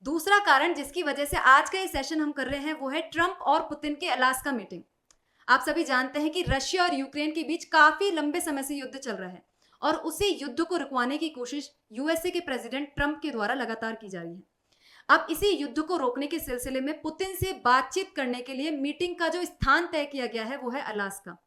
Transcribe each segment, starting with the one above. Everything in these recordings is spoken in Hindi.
दूसरा कारण जिसकी वजह से आज का ये सेशन हम कर रहे हैं वो है ट्रंप और पुतिन के अलास्का मीटिंग। आप सभी जानते हैं कि रशिया और यूक्रेन के बीच काफी लंबे समय से युद्ध चल रहा है और उसी युद्ध को रुकवाने की कोशिश यूएसए के प्रेसिडेंट ट्रंप के द्वारा लगातार की जा रही है। अब इसी युद्ध को रोकने के सिलसिले में पुतिन से बातचीत करने के लिए मीटिंग का जो स्थान तय किया गया है वो है अलास्का।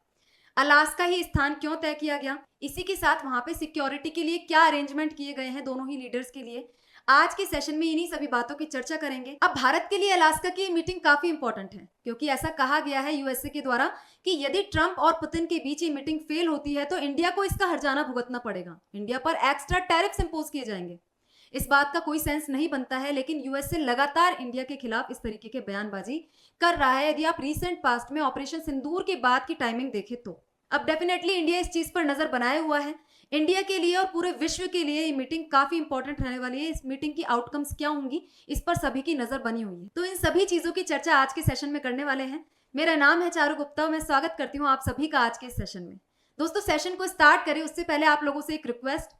अलास्का ही स्थान क्यों तय किया गया, इसी के साथ वहां पे सिक्योरिटी के लिए क्या अरेंजमेंट किए गए हैं दोनों ही लीडर्स के लिए, आज के सेशन में इन्हीं सभी बातों की चर्चा करेंगे। अब भारत के लिए अलास्का की मीटिंग काफी इंपॉर्टेंट है क्योंकि ऐसा कहा गया है यूएसए के द्वारा कि यदि ट्रंप और पुतिन के बीच ये मीटिंग फेल होती है तो इंडिया को इसका हर्जाना भुगतना पड़ेगा, इंडिया पर एक्स्ट्रा टैरिफ्स इंपोज किए जाएंगे। इस बात का कोई सेंस नहीं बनता है, लेकिन यूएसए लगातार इंडिया के खिलाफ इस तरीके के बयानबाजी कर रहा है। यदि आप रिसेंट पास्ट में ऑपरेशन सिंदूर के बाद की टाइमिंग देखें तो अब डेफिनेटली इंडिया इस चीज पर नजर बनाए हुआ है। इंडिया के लिए और पूरे विश्व के लिए ये मीटिंग काफी इंपॉर्टेंट रहने वाली है। इस मीटिंग की आउटकम्स क्या होंगी इस पर सभी की नजर बनी हुई है, तो इन सभी चीजों की चर्चा आज के सेशन में करने वाले हैं। मेरा नाम है चारू गुप्ता, मैं स्वागत करती हूँ आप सभी का आज के सेशन में। दोस्तों, सेशन को स्टार्ट करें उससे पहले आप लोगों से एक रिक्वेस्ट,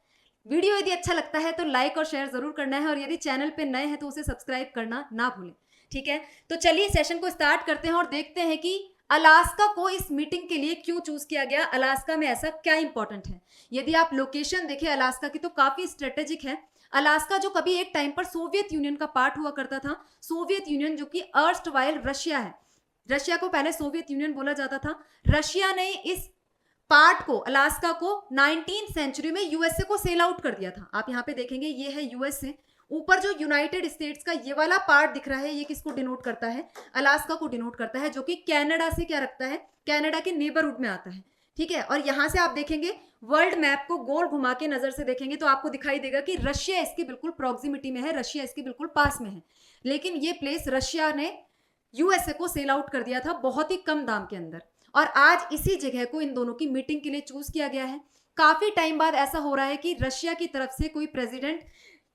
वीडियो यदि अच्छा लगता है तो लाइक और शेयर जरूर करना है और यदि चैनल पे नए हैं तो उसे सब्सक्राइब करना ना भूलें, ठीक है। तो चलिए सेशन को स्टार्ट करते हैं और देखते हैं कि अलास्का को इस मीटिंग के लिए क्यों चूज किया गया, अलास्का में ऐसा क्या इंपॉर्टेंट है। यदि आप लोकेशन देखें अलास्का की तो काफी स्ट्रेटेजिक है। अलास्का जो कभी एक टाइम पर सोवियत यूनियन का पार्ट हुआ करता था, सोवियत यूनियन जो कि अर्स्टवाइल रशिया है, रशिया को पहले सोवियत यूनियन बोला जाता था। रशिया ने इस पार्ट को, अलास्का को 19th सेंचुरी में यूएसए को सेल आउट कर दिया था। आप यहाँ पे देखेंगे ये है यूएसए, ऊपर जो यूनाइटेड स्टेट्स का ये वाला पार्ट दिख रहा है ये किसको डिनोट करता है, अलास्का को डिनोट करता है, जो कि कनाडा से क्या रखता है, कनाडा के नेबरहुड में आता है, ठीक है। और यहाँ से आप देखेंगे वर्ल्ड मैप को गोल घुमा के नजर से देखेंगे तो आपको दिखाई देगा कि रशिया इसके बिल्कुल प्रॉक्सिमिटी में है, रशिया इसके बिल्कुल पास में है। लेकिन ये प्लेस रशिया ने यूएसए को सेल आउट कर दिया था बहुत ही कम दाम के अंदर, और आज इसी जगह को इन दोनों की मीटिंग के लिए चूज किया गया है। काफी टाइम बाद ऐसा हो रहा है कि रशिया की तरफ से कोई प्रेसिडेंट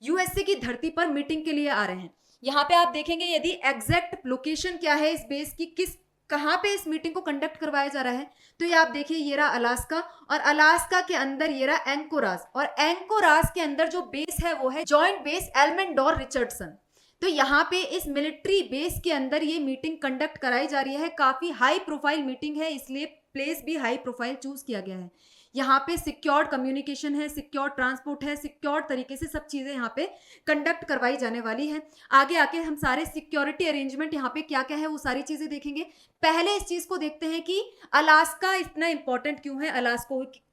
यूएसए की धरती पर मीटिंग के लिए आ रहे हैं। यहाँ पे आप देखेंगे यदि एग्जैक्ट लोकेशन क्या है इस बेस की, किस कहाँ पे इस मीटिंग को कंडक्ट करवाया जा रहा है, तो ये आप देखिए ये रहा अलास्का, और अलास्का के अंदर ये रहा एंकोराज, और एंकोराज के अंदर जो बेस है वो है जॉइंट बेस एल्मेंडोर रिचर्डसन। तो यहाँ पे इस मिलिट्री बेस के अंदर ये मीटिंग कंडक्ट कराई जा रही है। काफी हाई प्रोफाइल मीटिंग है, इसलिए प्लेस भी हाई प्रोफाइल चूज किया गया है। यहाँ पे सिक्योर्ड कम्युनिकेशन है, सिक्योर्ड ट्रांसपोर्ट है, सिक्योर्ड तरीके से सब चीजें यहाँ पे कंडक्ट करवाई जाने वाली है। आगे आके हम सारे सिक्योरिटी अरेंजमेंट यहाँ पे क्या क्या है वो सारी चीजें देखेंगे। पहले इस चीज को देखते हैं कि अलास्का इतना इंपॉर्टेंट क्यों है,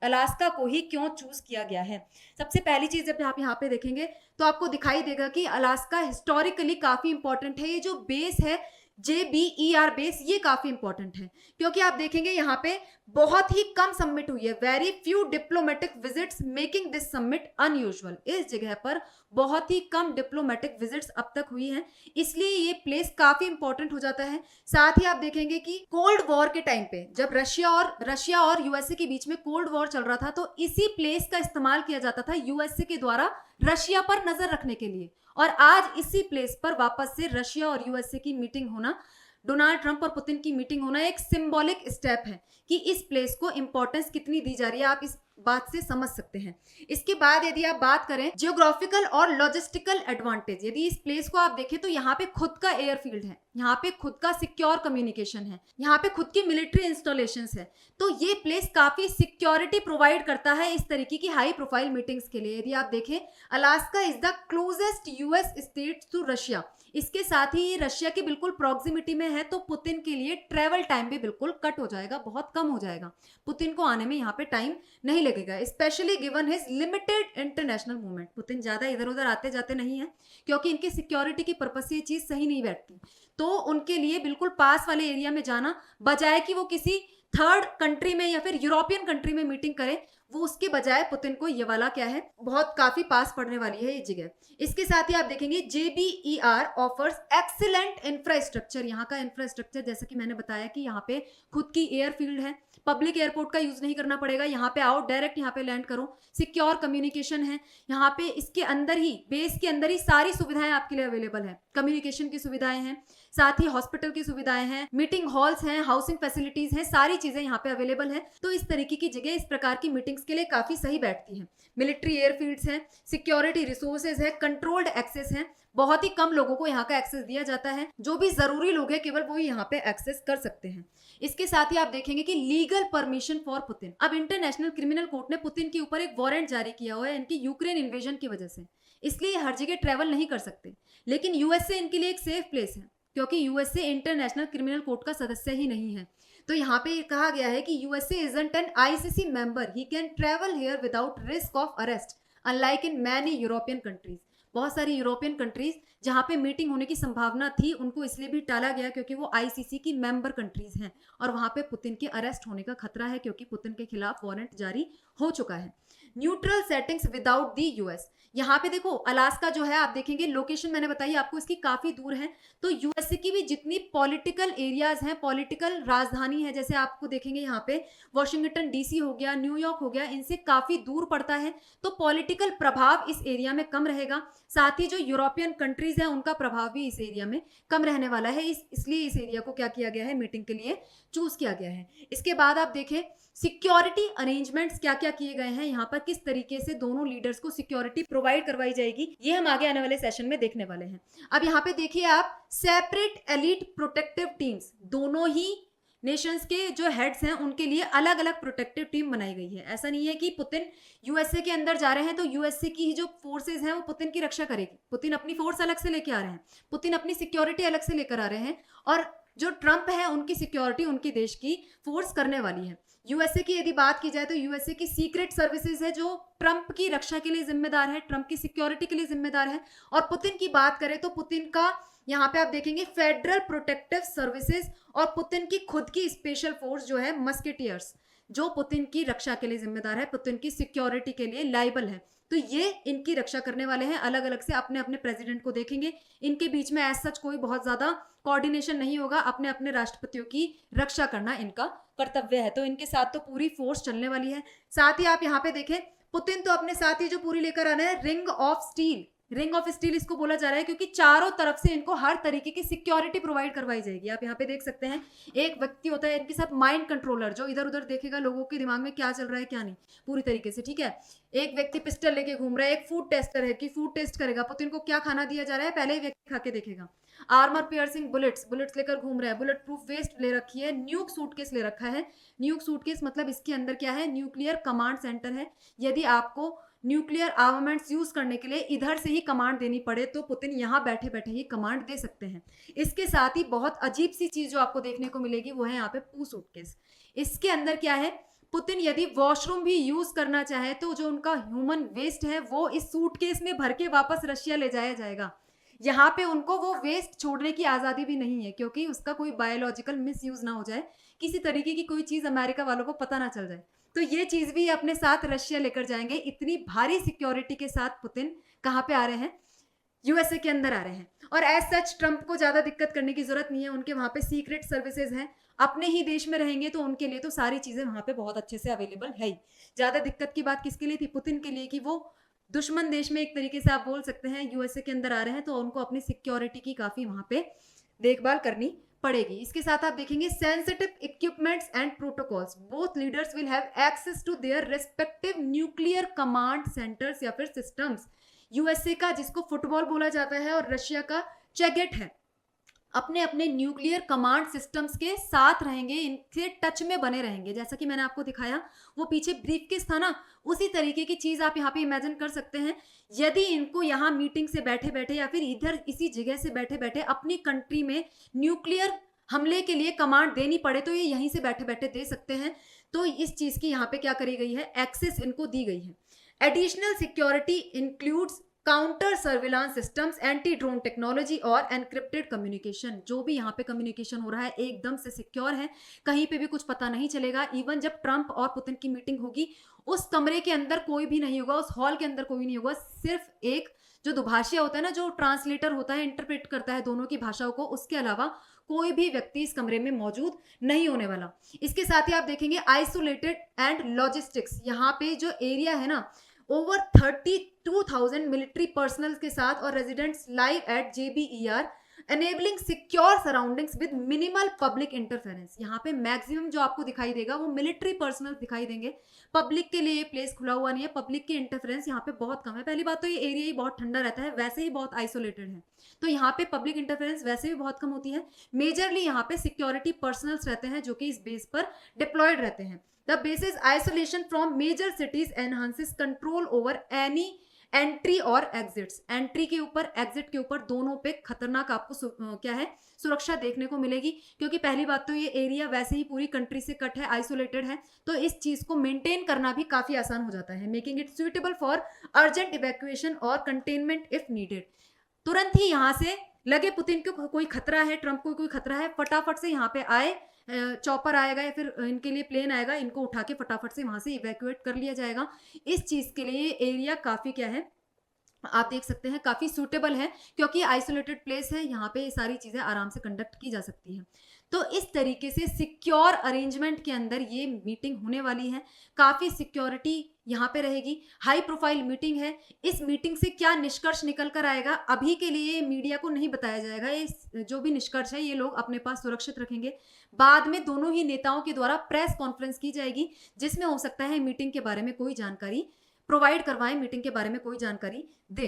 अलास्का को ही क्यों चूज किया गया है। सबसे पहली चीज जब आप यहाँ पे देखेंगे तो आपको दिखाई देगा कि अलास्का हिस्टोरिकली काफी इंपॉर्टेंट है। ये जो बेस है JBER बेस, ये काफी इंपॉर्टेंट है क्योंकि आप देखेंगे यहाँ पे बहुत ही कम समिट हुई है, very few diplomatic visits making this summit unusual. इस जगह पर बहुत ही कम डिप्लोमेटिक विजिट्स अब तक हुई हैं, इसलिए ये प्लेस काफी इंपॉर्टेंट हो जाता है। साथ ही आप देखेंगे कि कोल्ड वॉर के टाइम पे जब रशिया और यूएसए के बीच में कोल्ड वॉर चल रहा था तो इसी प्लेस का इस्तेमाल किया जाता था यूएसए के द्वारा रशिया पर नजर रखने के लिए, और आज इसी प्लेस पर वापस से रशिया और यूएसए की मीटिंग होना, डोनाल्ड ट्रंप और पुतिन की मीटिंग होना एक सिंबॉलिक स्टेप है कि इस प्लेस को इंपॉर्टेंस कितनी दी जा रही है, आप इस बात से समझ सकते हैं। इसके बाद यदि आप बात करें जियोग्राफिकल और लॉजिस्टिकल एडवांटेज, यदि इस प्लेस को आप देखें तो यहाँ पे खुद का एयरफील्ड है, यहाँ पे खुद का सिक्योर कम्युनिकेशन है, यहाँ पे खुद की मिलिट्री इंस्टॉलेशंस है, तो ये प्लेस काफी सिक्योरिटी प्रोवाइड करता है इस तरीके की हाई प्रोफाइल मीटिंग्स के लिए। यदि आप देखें Alaska is the closest US state to Russia, इसके साथ ही ये रशिया की बिल्कुल प्रॉक्सिमिटी में है, तो पुतिन के लिए ट्रेवल टाइम भी बिल्कुल कट हो जाएगा, बहुत कम हो जाएगा, पुतिन को आने में यहाँ पे टाइम नहीं लगेगा, specially given his limited international movement. Putin ज्यादा इधर उधर आते जाते नहीं है क्योंकि इनकी सिक्योरिटी की पर्पज से ये चीज सही नहीं बैठती, तो उनके लिए बिल्कुल पास वाले एरिया में जाना, बजाय कि वो किसी थर्ड कंट्री में या फिर यूरोपियन कंट्री में मीटिंग करे, वो उसके बजाय पुतिन को ये वाला क्या है बहुत काफी पास पड़ने वाली है ये जगह। इसके साथ ही आप देखेंगे JBER ऑफर्स एक्सीलेंट इंफ्रास्ट्रक्चर। यहाँ का इंफ्रास्ट्रक्चर जैसा कि मैंने बताया कि यहाँ पे खुद की एयरफील्ड है, पब्लिक एयरपोर्ट का यूज नहीं करना पड़ेगा, यहाँ पे आओ डायरेक्ट यहाँ पे लैंड करो, सिक्योर कम्युनिकेशन है, यहाँ पे इसके अंदर ही बेस के अंदर ही सारी सुविधाएं आपके लिए अवेलेबल है, कम्युनिकेशन की सुविधाएं हैं, साथ ही हॉस्पिटल की सुविधाएं हैं, मीटिंग हॉल्स हैं, हाउसिंग फैसिलिटीज हैं, सारी चीजें यहाँ पे अवेलेबल है। तो इस तरीके की जगह इस प्रकार की मीटिंग्स मीटिंग्स के लिए काफी सही बैठती है। मिलिट्री एयरफील्ड्स हैं, सिक्योरिटी रिसोर्सेज है, कंट्रोल्ड एक्सेस है, बहुत ही कम लोगों को यहाँ का एक्सेस दिया जाता है, जो भी जरूरी लोग हैं केवल वो ही यहाँ पे एक्सेस कर सकते हैं। इसके साथ ही आप देखेंगे कि लीगल परमिशन फॉर पुतिन, अब इंटरनेशनल क्रिमिनल कोर्ट ने पुतिन के ऊपर एक वारंट जारी किया हुआ है इनकी यूक्रेन इन्वेजन की वजह से, इसलिए हर जगह ट्रेवल नहीं कर सकते। लेकिन यूएसए इनके लिए एक सेफ प्लेस है, क्योंकि यूएसए इंटरनेशनल क्रिमिनल कोर्ट का सदस्य ही नहीं है। तो यहाँ पे कहा गया है कि USA isn't an ICC member, he can travel here without risk of arrest unlike in many European countries. बहुत सारी यूरोपियन कंट्रीज जहाँ पे मीटिंग होने की संभावना थी उनको इसलिए भी टाला गया क्योंकि वो आईसीसी की मेंबर कंट्रीज हैं और वहाँ पे पुतिन के अरेस्ट होने का खतरा है, क्योंकि पुतिन के खिलाफ वारंट जारी हो चुका है। Neutral settings without the US, यहाँ पे देखो अलास्का जो है आप देखेंगे लोकेशन मैंने बताई आपको इसकी काफी दूर है, तो यूएसए की भी जितनी पॉलिटिकल एरियाज हैं, पॉलिटिकल राजधानी है, जैसे आपको देखेंगे यहाँ पे वॉशिंगटन डीसी हो गया, न्यूयॉर्क हो गया, इनसे काफी दूर पड़ता है, तो पॉलिटिकल प्रभाव इस एरिया में कम रहेगा। साथ ही जो यूरोपियन कंट्रीज हैं उनका प्रभाव भी इस एरिया में कम रहने वाला है, इसलिए इस एरिया को क्या किया गया है, मीटिंग के लिए चूज किया गया है। इसके बाद आप देखें सिक्योरिटी अरेंजमेंट्स क्या क्या किए गए हैं, यहाँ पर किस तरीके से दोनों लीडर्स को सिक्योरिटी प्रोवाइड करवाई जाएगी, ये हम आगे आने वाले सेशन में देखने वाले हैं। अब यहाँ पे देखिए आप सेपरेट एलीट प्रोटेक्टिव टीम्स, दोनों ही नेशंस के जो हेड्स हैं उनके लिए अलग अलग प्रोटेक्टिव टीम बनाई गई है। ऐसा नहीं है कि पुतिन यूएसए के अंदर जा रहे हैं तो यूएसए की ही जो फोर्सेज हैं वो पुतिन की रक्षा करेगी। पुतिन अपनी फोर्स अलग से लेके आ रहे हैं, पुतिन अपनी सिक्योरिटी अलग से लेकर आ रहे हैं, और जो ट्रंप है उनकी सिक्योरिटी उनकी देश की फोर्स करने वाली है। यूएसए की यदि बात की जाए तो यूएसए की सीक्रेट सर्विसेज है जो ट्रंप की रक्षा के लिए जिम्मेदार है, ट्रंप की सिक्योरिटी के लिए जिम्मेदार है। और पुतिन की बात करें तो पुतिन का यहाँ पे आप देखेंगे फेडरल प्रोटेक्टिव सर्विसेज और पुतिन की खुद की स्पेशल फोर्स जो है मस्केटियर्स, जो पुतिन की रक्षा के लिए जिम्मेदार है, पुतिन की सिक्योरिटी के लिए लाइबल है। तो ये इनकी रक्षा करने वाले हैं, अलग अलग से अपने अपने प्रेसिडेंट को देखेंगे, इनके बीच में ऐसा सच कोई बहुत ज्यादा कोऑर्डिनेशन नहीं होगा, अपने अपने राष्ट्रपतियों की रक्षा करना इनका कर्तव्य है। तो इनके साथ तो पूरी फोर्स चलने वाली है। साथ ही आप यहाँ पे देखें पुतिन तो अपने साथ ही जो पूरी लेकर आना है ring of steel, ring of steel इसको बोला जा रहा है क्योंकि चारों तरफ से इनको हर तरीके की सिक्योरिटी प्रोवाइड करवाई जाएगी। आप यहाँ पे देख सकते हैं एक व्यक्ति होता है इनके साथ माइंड कंट्रोलर, जो इधर उधर देखेगा लोगों के दिमाग में क्या चल रहा है क्या नहीं पूरी तरीके से, ठीक है। एक व्यक्ति पिस्टल लेके घूम रहा है, एक फूड टेस्टर है कि फूड टेस्ट करेगा पुतिन को क्या खाना दिया जा रहा है, पहले ही व्यक्ति खा के देखेगा। आर्मर पियर्सिंग बुलेट्स लेकर घूम रहा है, बुलेट प्रूफ वेस्ट ले रखी है, न्यूक सूटकेस ले रखा है। न्यूक सूटकेस मतलब इसके अंदर क्या है, न्यूक्लियर कमांड सेंटर है। यदि आपको न्यूक्लियर आर्मामेंट्स यूज करने के लिए इधर से ही कमांड देनी पड़े तो पुतिन यहाँ बैठे बैठे ही कमांड दे सकते हैं। इसके साथ ही बहुत अजीब सी चीज जो आपको देखने को मिलेगी वो है यहाँ पे पू सूटकेस। इसके अंदर क्या है, पुतिन यदि वॉशरूम भी यूज करना चाहे तो जो उनका ह्यूमन वेस्ट है वो इस सूटकेस में भर के वापस रशिया ले जाया जाएगा। यहाँ पे उनको वो वेस्ट छोड़ने की आजादी भी नहीं है, क्योंकि उसका कोई बायोलॉजिकल मिस यूज ना हो जाए, किसी तरीके की कोई चीज अमेरिका वालों को पता ना चल जाए। तो ये चीज भी अपने साथ रशिया लेकर जाएंगे। इतनी भारी सिक्योरिटी के साथ पुतिन कहाँ पे आ रहे हैं, यूएसए के अंदर आ रहे हैं। और एज सच ट्रंप को ज्यादा दिक्कत करने की जरूरत नहीं है, उनके वहां पे सीक्रेट सर्विसेज हैं, अपने ही देश में रहेंगे तो उनके लिए तो सारी चीजें वहां पे बहुत अच्छे से अवेलेबल है ही। ज्यादा दिक्कत की बात किसके लिए थी, पुतिन के लिए, कि वो दुश्मन देश में एक तरीके से आप बोल सकते हैं यूएसए के अंदर आ रहे हैं तो उनको अपनी सिक्योरिटी की काफी वहां पे देखभाल करनी पड़ेगी। इसके साथ आप देखेंगे sensitive equipments and protocols, both leaders will have access to their respective nuclear command centres या फिर सिस्टम्स। यूएसए का जिसको फुटबॉल बोला जाता है और रशिया का चेगेट है, अपने अपने न्यूक्लियर कमांड सिस्टम्स के साथ रहेंगे, इनसे टच में बने रहेंगे। जैसा कि मैंने आपको दिखाया वो पीछे ब्रीफकेस था ना, उसी तरीके की चीज आप यहाँ पे इमेजिन कर सकते हैं। यदि इनको यहाँ मीटिंग से बैठे बैठे या फिर इधर इसी जगह से बैठे बैठे अपनी कंट्री में न्यूक्लियर हमले के लिए कमांड देनी पड़े तो ये यहीं से बैठे बैठे दे सकते हैं। तो इस चीज की यहाँ पे क्या करी गई है, एक्सेस इनको दी गई है। Additional security includes counter surveillance systems, anti drone technology और एनक्रिप्टेड कम्युनिकेशन। जो भी यहाँ पे कम्युनिकेशन हो रहा है एकदम से सिक्योर है, कहीं पे भी कुछ पता नहीं चलेगा। इवन जब ट्रंप और पुतिन की मीटिंग होगी उस कमरे के अंदर कोई भी नहीं होगा, उस हॉल के अंदर कोई नहीं होगा, सिर्फ एक जो दुभाषिया होता है ना, जो ट्रांसलेटर होता है, इंटरप्रेट करता है दोनों की भाषाओं को, उसके अलावा कोई भी व्यक्ति इस कमरे में मौजूद नहीं होने वाला। इसके साथ ही आप देखेंगे आइसोलेटेड एंड लॉजिस्टिक्स, यहाँ पे जो एरिया है ना, ओवर 32,000 मिलिट्री पर्सनल के साथ और residents live at JBER enabling secure surroundings with minimal public interference. यहाँ पे मैक्सिमम जो आपको दिखाई देगा वो मिलिट्री पर्सनल दिखाई देंगे, पब्लिक के लिए ये प्लेस खुला हुआ नहीं है, पब्लिक की इंटरफेरेंस यहाँ पे बहुत कम है। पहली बात तो ये एरिया ही बहुत ठंडा रहता है, वैसे ही बहुत आइसोलेटेड है, तो यहाँ पे पब्लिक इंटरफेरेंस वैसे भी बहुत कम होती है। मेजरली यहाँ पे सिक्योरिटी पर्सनल्स रहते हैं जो कि इस बेस पर डिप्लॉयड रहते हैं। The basis isolation from major cities enhances control over any entry और एग्जिट्स। एंट्री के ऊपर एग्जिट के ऊपर दोनों पे खतरनाक आपको क्या है सुरक्षा देखने को मिलेगी, क्योंकि पहली बात तो ये एरिया वैसे ही पूरी कंट्री से कट है, आइसोलेटेड है, तो इस चीज को मेंटेन करना भी काफी आसान हो जाता है, making it suitable for urgent evacuation और कंटेनमेंट इफ नीडेड। तुरंत ही यहाँ से लगे पुतिन को कोई खतरा है, ट्रंप को कोई खतरा है, फटाफट से यहाँ पे आए, चॉपर आएगा या फिर इनके लिए प्लेन आएगा, इनको उठा के फटाफट से वहां से इवैक्यूएट कर लिया जाएगा। इस चीज के लिए एरिया काफी क्या है आप देख सकते हैं काफी सूटेबल है, क्योंकि आइसोलेटेड प्लेस है, यहाँ पे ये सारी चीजें आराम से कंडक्ट की जा सकती है। तो इस तरीके से सिक्योर अरेंजमेंट के अंदर ये मीटिंग होने वाली है, काफी सिक्योरिटी यहाँ पे रहेगी, हाई प्रोफाइल मीटिंग है। इस मीटिंग से क्या निष्कर्ष निकल कर आएगा अभी के लिए मीडिया को नहीं बताया जाएगा, ये जो भी निष्कर्ष है ये लोग अपने पास सुरक्षित रखेंगे। बाद में दोनों ही नेताओं के द्वारा प्रेस कॉन्फ्रेंस की जाएगी, जिसमें हो सकता है मीटिंग के बारे में कोई जानकारी प्रोवाइड करवाएं, मीटिंग के बारे में कोई जानकारी दे।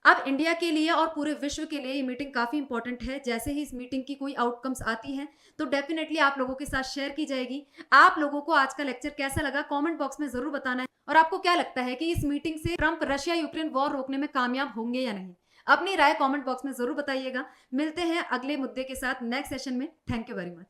अब इंडिया के लिए और पूरे विश्व के लिए ये मीटिंग काफी इंपॉर्टेंट है। जैसे ही इस मीटिंग की कोई आउटकम्स आती हैं तो डेफिनेटली आप लोगों के साथ शेयर की जाएगी। आप लोगों को आज का लेक्चर कैसा लगा कमेंट बॉक्स में जरूर बताना है, और आपको क्या लगता है कि इस मीटिंग से ट्रंप रशिया यूक्रेन वॉर रोकने में कामयाब होंगे या नहीं, अपनी राय कमेंट बॉक्स में जरूर बताइएगा। मिलते हैं अगले मुद्दे के साथ नेक्स्ट सेशन में। Thank you very much.